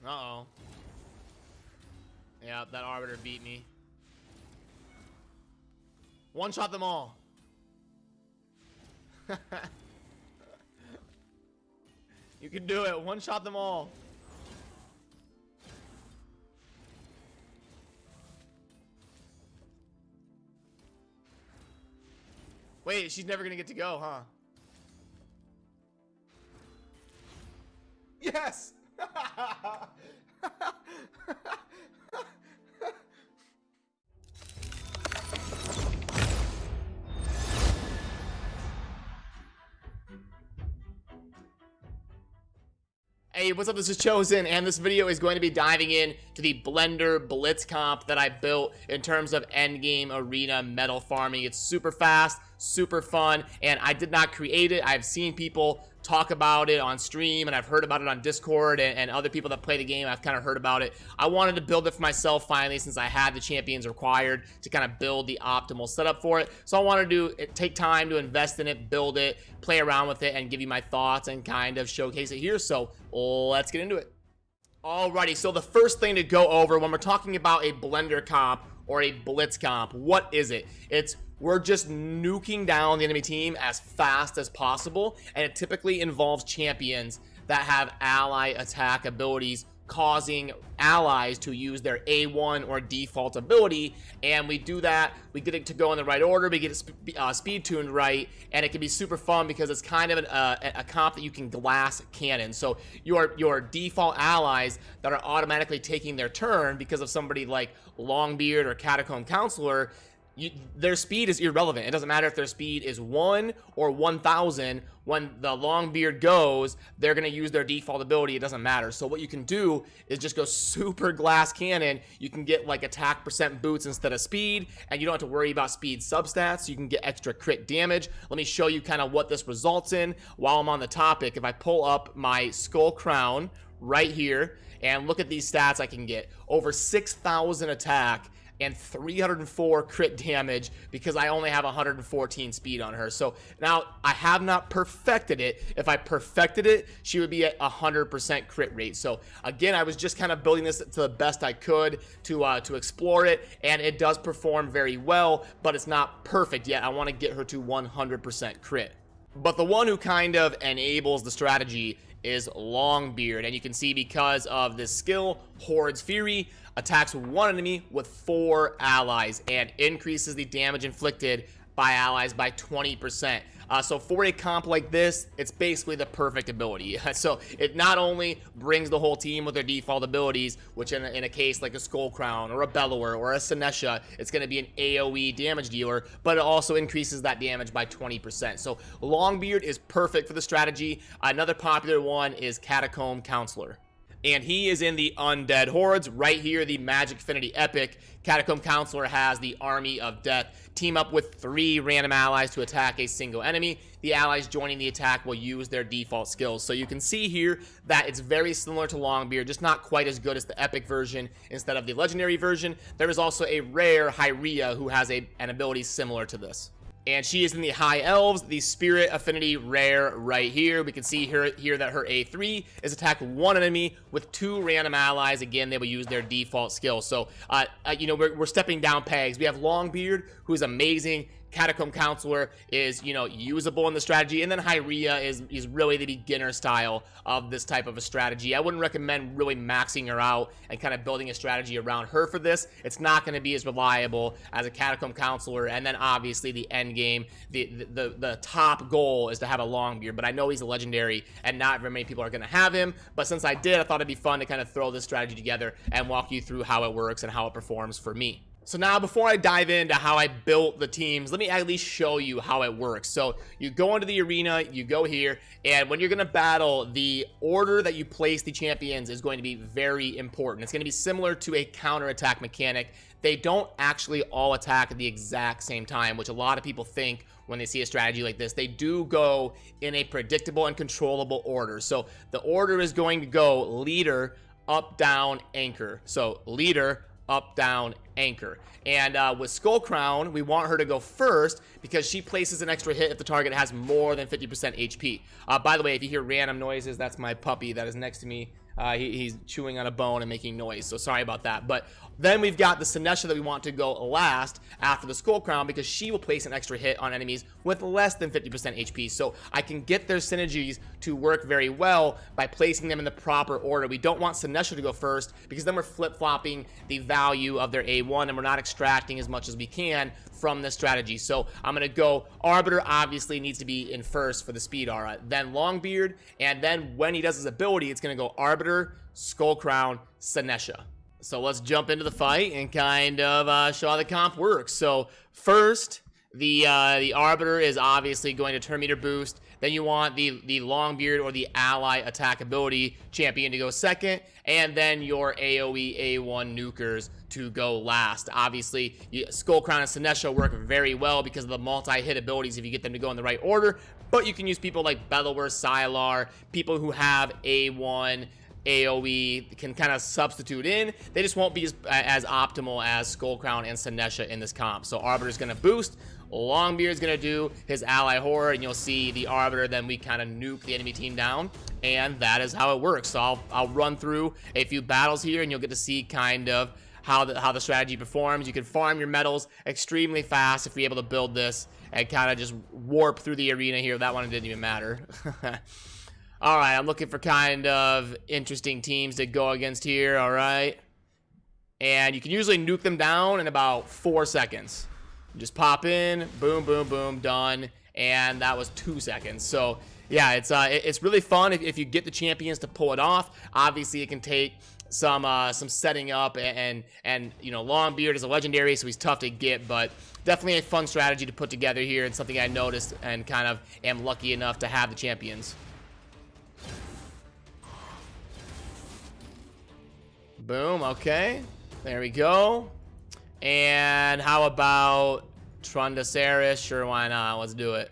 Uh-oh. Yeah, that Arbiter beat me. One-shot them all. You can do it. One-shot them all. Wait, she's never gonna get to go, huh? Yes! Hey, what's up? This is Chosen, and this video is going to be diving in to the Blender Blitz comp that I built in terms of endgame arena metal farming. It's super fast, super fun, and I did not create it. I've seen people talk about it on stream, and I've heard about it on Discord, and other people that play the game, I've kind of heard about it. I wanted to build it for myself finally, since I had the champions required to kind of build the optimal setup for it. So I wanted to take time to invest in it, build it, play around with it, and give you my thoughts and kind of showcase it here. So let's get into it. Alrighty, so the first thing to go over when we're talking about a Blender comp or a Blitz comp, what is it? We're just nuking down the enemy team as fast as possible, and it typically involves champions that have ally attack abilities, causing allies to use their A1 or default ability. And we do that, we get it to go in the right order, we get it speed tuned right, and it can be super fun because it's kind of a comp that you can glass cannon. So your default allies that are automatically taking their turn because of somebody like Longbeard or Catacomb Counselor, their speed is irrelevant. It doesn't matter if their speed is 1 or 1,000. When the Longbeard goes, they're going to use their default ability. It doesn't matter. So what you can do is just go super glass cannon. You can get like attack percent boots instead of speed, and you don't have to worry about speed substats. You can get extra crit damage. Let me show you kind of what this results in while I'm on the topic. If I pull up my Skull Crown right here and look at these stats I can get, over 6,000 attack and 304 crit damage because I only have 114 speed on her. So now I have not perfected it. If I perfected it, she would be at 100% crit rate. So again, I was just kind of building this to the best I could to explore it, and it does perform very well, but it's not perfect yet. I want to get her to 100% crit. But the one who kind of enables the strategy is Longbeard, and you can see because of this skill, Horde's Fury attacks one enemy with 4 allies and increases the damage inflicted by allies by 20%. So for a comp like this, it's basically the perfect ability. So it not only brings the whole team with their default abilities, which in a case like a Skull Crown or a Bellower or a Senesha, it's going to be an AoE damage dealer, but it also increases that damage by 20%. So Longbeard is perfect for the strategy. Another popular one is Catacomb Counselor, and he is in the Undead Hordes. Right here, the Magic Affinity Epic, Catacomb Counselor has the Army of Death. Team up with 3 random allies to attack a single enemy. The allies joining the attack will use their default skills. So you can see here that it's very similar to Longbeard, just not quite as good as the epic version instead of the legendary version. There is also a rare Hyria who has an ability similar to this, and she is in the High Elves, the Spirit Affinity rare right here. We can see here that her A3 is attack 1 enemy with 2 random allies. Again, they will use their default skill. So, you know, we're stepping down pegs. We have Longbeard, who is amazing. Catacomb Counselor is, you know, usable in the strategy, and then Hyria is really the beginner style of this type of a strategy. I wouldn't recommend really maxing her out and kind of building a strategy around her for this. It's not going to be as reliable as a Catacomb Counselor, and then obviously the end game, the top goal is to have a Longbeard, but I know he's a legendary and not very many people are going to have him, but since I did, I thought it'd be fun to kind of throw this strategy together and walk you through how it works and how it performs for me. So now, before I dive into how I built the teams, let me at least show you how it works. So you go into the arena, you go here, and when you're going to battle, the order that you place the champions is going to be very important. It's going to be similar to a counterattack mechanic. They don't actually all attack at the exact same time, which a lot of people think when they see a strategy like this. They do go in a predictable and controllable order. So the order is going to go leader, up, down, anchor. So leader, up, down, anchor. And with Skull Crown, we want her to go first because she places an extra hit if the target has more than 50% HP. By the way, if you hear random noises, that's my puppy that is next to me He's chewing on a bone and making noise, so sorry about that. But then we've got the Senesha that we want to go last after the Skull Crown, because she will place an extra hit on enemies with less than 50% HP. So I can get their synergies to work very well by placing them in the proper order. We don't want Senesha to go first, because then we're flip-flopping the value of their A1 and we're not extracting as much as we can from this strategy. So I'm going to go Arbiter, obviously needs to be in first for the speed aura, then Longbeard, and then when he does his ability, it's going to go Arbiter, Skull Crown, Senesha. So let's jump into the fight and kind of show how the comp works. So first, the Arbiter is obviously going to turn meter boost. Then you want the Longbeard or the ally attack ability champion to go second, and then your AoE A1 nukers to go last. Obviously, Skull Crown and Senesha work very well because of the multi-hit abilities if you get them to go in the right order, but you can use people like Bellower, Sylar, people who have A1, AoE can kind of substitute in. They just won't be as optimal as Skull Crown and Senesha in this comp. So Arbiter's going to boost. Longbeard's going to do his ally horror, and you'll see the Arbiter, then we kind of nuke the enemy team down, and that is how it works. So I'll run through a few battles here, and you'll get to see kind of how the strategy performs. You can farm your medals extremely fast if you're able to build this and kind of just warp through the arena here. That one didn't even matter. All right, I'm looking for kind of interesting teams to go against here, all right? And you can usually nuke them down in about 4 seconds. Just pop in, boom, boom, boom, done. And that was 2 seconds. So, yeah, it's really fun if you get the champions to pull it off. Obviously, it can take some setting up, and you know, Longbeard is a legendary, so he's tough to get, but definitely a fun strategy to put together here, and something I noticed and kind of am lucky enough to have the champions. Boom, okay. There we go. And how about Trundaceris? Sure, why not? Let's do it.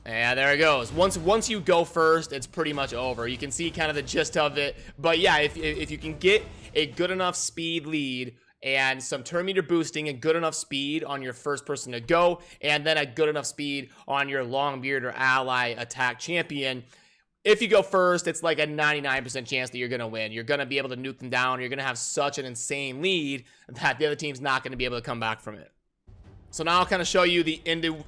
Yeah, there it goes. Once you go first, it's pretty much over. You can see kind of the gist of it. But yeah, if you can get a good enough speed lead and some turn meter boosting and good enough speed on your first person to go, and then a good enough speed on your Longbeard or ally attack champion, if you go first, it's like a 99% chance that you're going to win. You're going to be able to nuke them down. You're going to have such an insane lead that the other team's not going to be able to come back from it. So now I'll kind of show you the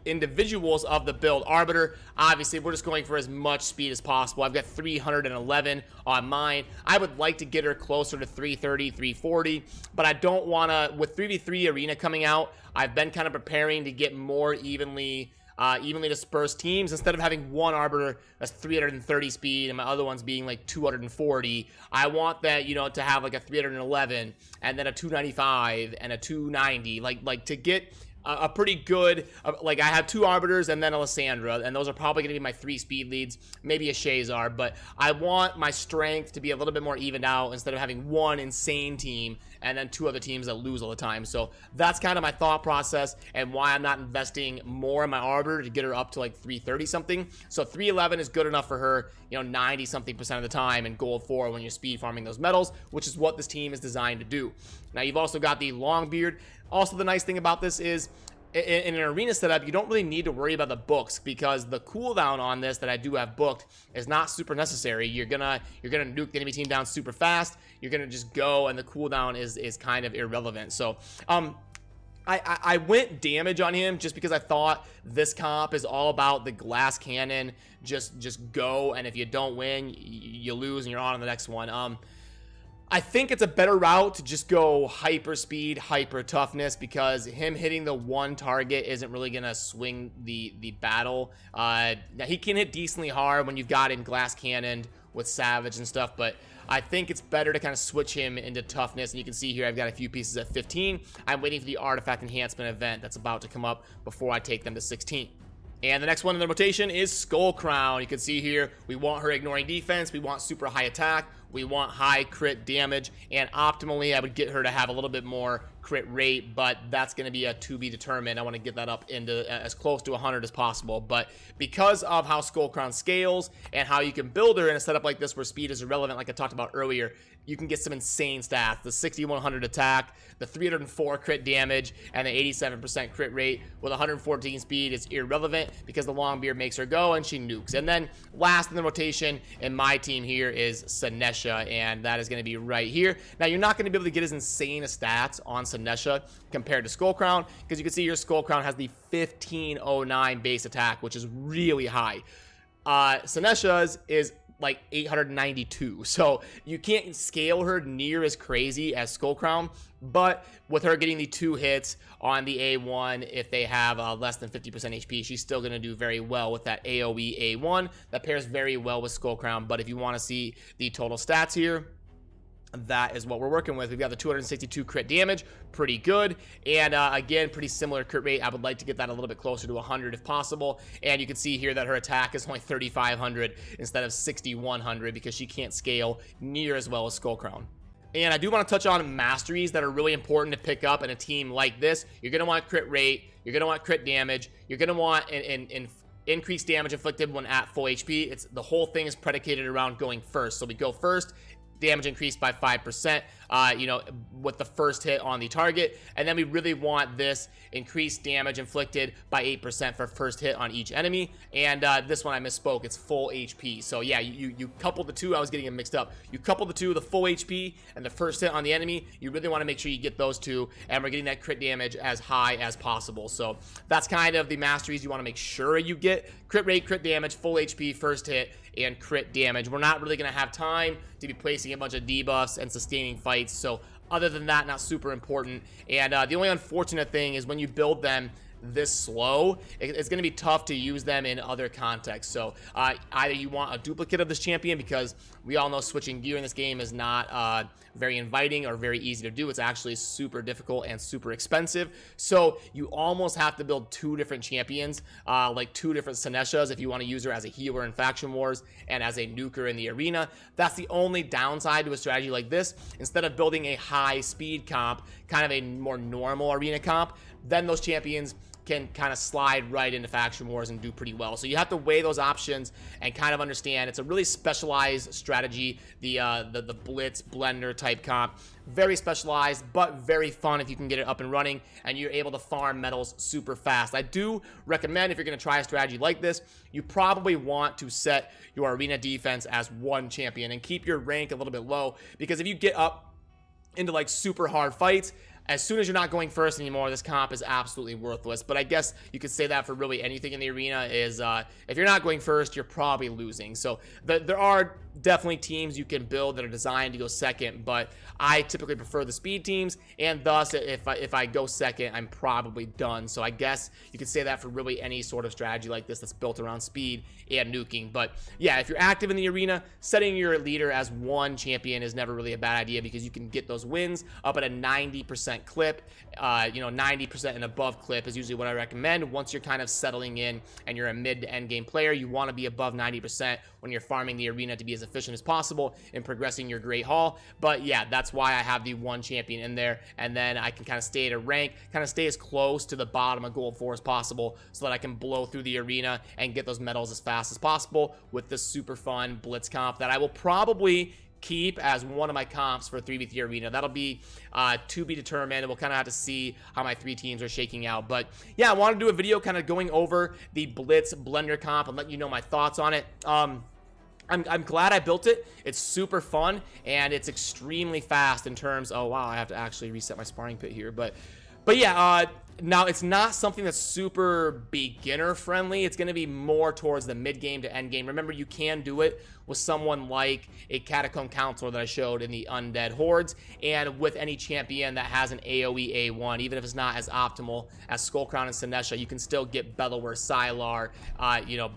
individuals of the build. Arbiter, obviously, we're just going for as much speed as possible. I've got 311 on mine. I would like to get her closer to 330, 340, but I don't want to, with 3v3 Arena coming out, I've been kind of preparing to get more evenly dispersed teams. Instead of having one Arbiter that's 330 speed and my other ones being like 240, I want that, you know, to have like a 311 and then a 295 and a 290, like to get a pretty good, like I have 2 Arbiters and then a Lysandra, and those are probably going to be my 3 speed leads, maybe a Shazar, but I want my strength to be a little bit more evened out instead of having one insane team and then 2 other teams that lose all the time. So that's kind of my thought process and why I'm not investing more in my Arbiter to get her up to like 330 something. So 311 is good enough for her, you know, 90 something% of the time, and gold 4 when you're speed farming those medals, which is what this team is designed to do. Now you've also got the Longbeard. Also, the nice thing about this is in an arena setup, you don't really need to worry about the books, because the cooldown on this that I do have booked is not super necessary. You're gonna nuke the enemy team down super fast. You're gonna just go, and the cooldown is kind of irrelevant. So I went damage on him just because I thought this comp is all about the glass cannon. Just go, and if you don't win, you lose and you're on to the next one. I think it's a better route to just go hyper speed, hyper toughness, because him hitting the one target isn't really gonna swing the battle. Now he can hit decently hard when you've got him glass cannoned with Savage and stuff, but I think it's better to kind of switch him into toughness. And you can see here I've got a few pieces at 15. I'm waiting for the artifact enhancement event that's about to come up before I take them to 16. And the next one in the rotation is Skull Crown. You can see here we want her ignoring defense, we want super high attack, We want high crit damage, and optimally I would get her to have a little bit more crit rate, but that's going to be a to be determined. I want to get that up into as close to 100 as possible. But because of how Skullcrown scales and how you can build her in a setup like this where speed is irrelevant, like I talked about earlier, you can get some insane stats. The 6100 attack, the 304 crit damage, and the 87% crit rate with 114 speed is irrelevant because the Longbeard makes her go and she nukes. And then last in the rotation in my team here is Senesha, and that is going to be right here. Now you're not going to be able to get as insane a stats on Senesha compared to Skullcrown, because you can see your Skullcrown has the 1509 base attack, which is really high. Senesha's is like 892, so you can't scale her near as crazy as Skullcrown, but with her getting the 2 hits on the A1, if they have less than 50% HP, she's still going to do very well with that AoE A1. That pairs very well with Skullcrown. But if you want to see the total stats here, that is what we're working with. We've got the 262 crit damage, pretty good, and again, pretty similar crit rate. I would like to get that a little bit closer to 100 if possible. And you can see here that her attack is only 3500 instead of 6100 because she can't scale near as well as Skullcrown. And I do want to touch on masteries that are really important to pick up in a team like this. You're going to want crit rate, you're going to want crit damage, you're going to want increased damage inflicted when at full HP. It's the whole thing is predicated around going first. So we go first, damage increased by 5%, you know, with the first hit on the target. And then we really want this increased damage inflicted by 8% for first hit on each enemy. And this one I misspoke, it's full HP. So yeah, you couple the two. I was getting them mixed up. You couple the two, the full HP and the first hit on the enemy. You really want to make sure you get those two, and we're getting that crit damage as high as possible. So that's kind of the masteries you want to make sure you get: crit rate, crit damage, full HP, first hit, and crit damage. We're not really going to have time to be placing a bunch of debuffs and sustaining fights, so other than that, not super important. And the only unfortunate thing is when you build them this slow, it's going to be tough to use them in other contexts. So either you want a duplicate of this champion, because we all know switching gear in this game is not very inviting or very easy to do. It's actually super difficult and super expensive. So you almost have to build 2 different champions, like 2 different Seneshas if you want to use her as a healer in Faction Wars and as a nuker in the arena. That's the only downside to a strategy like this. Instead of building a high speed comp, kind of a more normal arena comp, then those champions can kind of slide right into Faction Wars and do pretty well. So you have to weigh those options and kind of understand it's a really specialized strategy, the Blitz blender type comp. Very specialized, but very fun if you can get it up and running and you're able to farm medals super fast. I do recommend, if you're going to try a strategy like this, you probably want to set your arena defense as 1 champion and keep your rank a little bit low, because if you get up into like super hard fights, as soon as you're not going first anymore, this comp is absolutely worthless. But I guess you could say that for really anything in the arena is if you're not going first, you're probably losing. So there are definitely teams you can build that are designed to go second, but I typically prefer the speed teams, and thus if I go second, I'm probably done. So I guess you could say that for really any sort of strategy like this that's built around speed and nuking. But yeah, if you're active in the arena, setting your leader as 1 champion is never really a bad idea, because you can get those wins up at a 90% clip. 90% and above clip is usually what I recommend. Once you're kind of settling in and you're a mid to end game player, you want to be above 90% when you're farming the arena to be as efficient as possible in progressing your Great Hall. But yeah, that's why I have the 1 champion in there, and then I can kind of stay at a rank, kind of stay as close to the bottom of Gold 4 as possible, so that I can blow through the arena and get those medals as fast as possible with this super fun Blitz comp that I will probably keep as one of my comps for 3v3 arena. That'll be to be determined. We'll kind of have to see how my 3 teams are shaking out. But yeah, I want to do a video kind of going over the Blitz blender comp and let you know my thoughts on it. I'm glad I built it. It's super fun and it's extremely fast in terms of, wow, I have to actually reset my sparring pit here, but yeah, now it's not something that's super beginner friendly. It's going to be more towards the mid game to end game. Remember, you can do it with someone like a Catacomb Counselor that I showed in the Undead Hordes, and with any champion that has an AoE A1, even if it's not as optimal as Skullcrown and Senesha, you can still get Bellower, Sylar,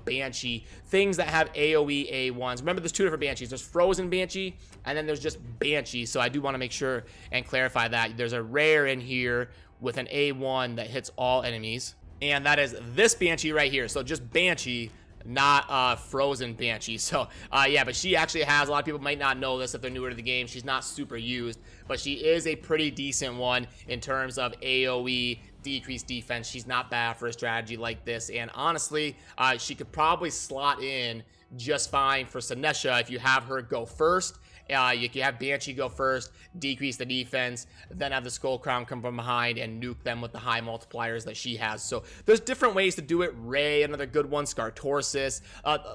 Banshee, things that have AoE A1s. Remember, there's 2 different Banshees. There's Frozen Banshee, and then there's just Banshee. So I do want to make sure and clarify that. There's a rare in here with an A1 that hits all enemies, and that is this Banshee right here. So just Banshee, not frozen Banshee. So yeah, but she actually has, a lot of people might not know this if they're newer to the game, she's not super used, but she is a pretty decent one in terms of AoE, decreased defense. She's not bad for a strategy like this, and honestly, she could probably slot in just fine for Senesha if you have her go first. You can have Banshee go first, decrease the defense, then have the Skull Crown come from behind and nuke them with the high multipliers that she has. So there's different ways to do it. Ray, another good one. Skartorsis.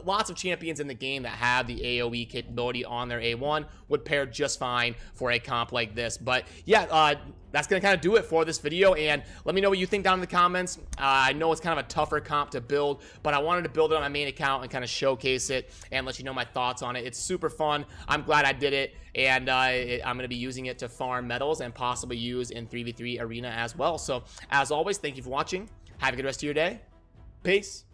Lots of champions in the game that have the AoE capability on their A1 would pair just fine for a comp like this. But yeah, that's going to kind of do it for this video, and let me know what you think down in the comments. I know it's kind of a tougher comp to build, but I wanted to build it on my main account and kind of showcase it and let you know my thoughts on it. It's super fun. I'm glad I did it, and I'm going to be using it to farm medals and possibly use in 3v3 arena as well. So as always, thank you for watching. Have a good rest of your day. Peace.